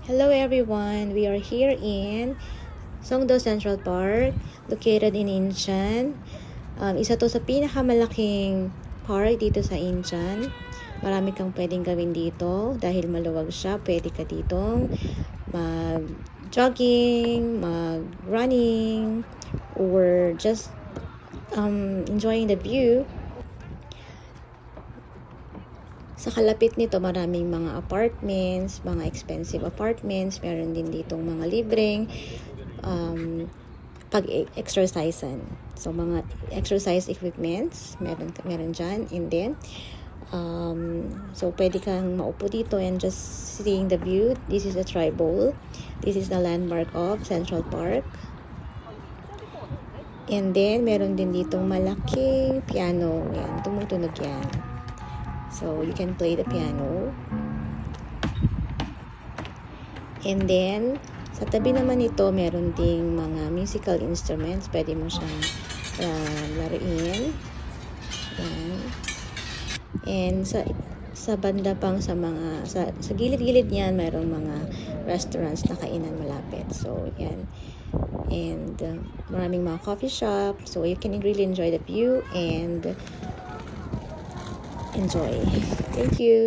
Hello everyone, we are here in Songdo Central Park, located in Incheon. Isa to sa pinakamalaking park dito sa Incheon. Marami kang pwedeng gawin dito dahil maluwag siya. Pwede ka ditong mag-jogging, mag-running, or just enjoying the view. Sa kalapit nito, maraming mga apartments, mga expensive apartments. Meron din ditong mga libreng pag-exercisean. So, mga exercise equipments, meron dyan. And then, so, pwede kang maupo dito and just seeing the view. This is the Tri-Bowl. This is the landmark of Central Park. And then, meron din ditong malaking piano. Yan, tumutunog yan. So, you can play the piano. And then, sa tabi naman nito, meron ding mga musical instruments. Pwede mo siyang laruin. Yan. And sa banda pang sa gilid-gilid niyan, mayroong mga restaurants na kainan malapit. So, yan. And maraming mga coffee shop. So, you can really enjoy the view and enjoy. Thank you.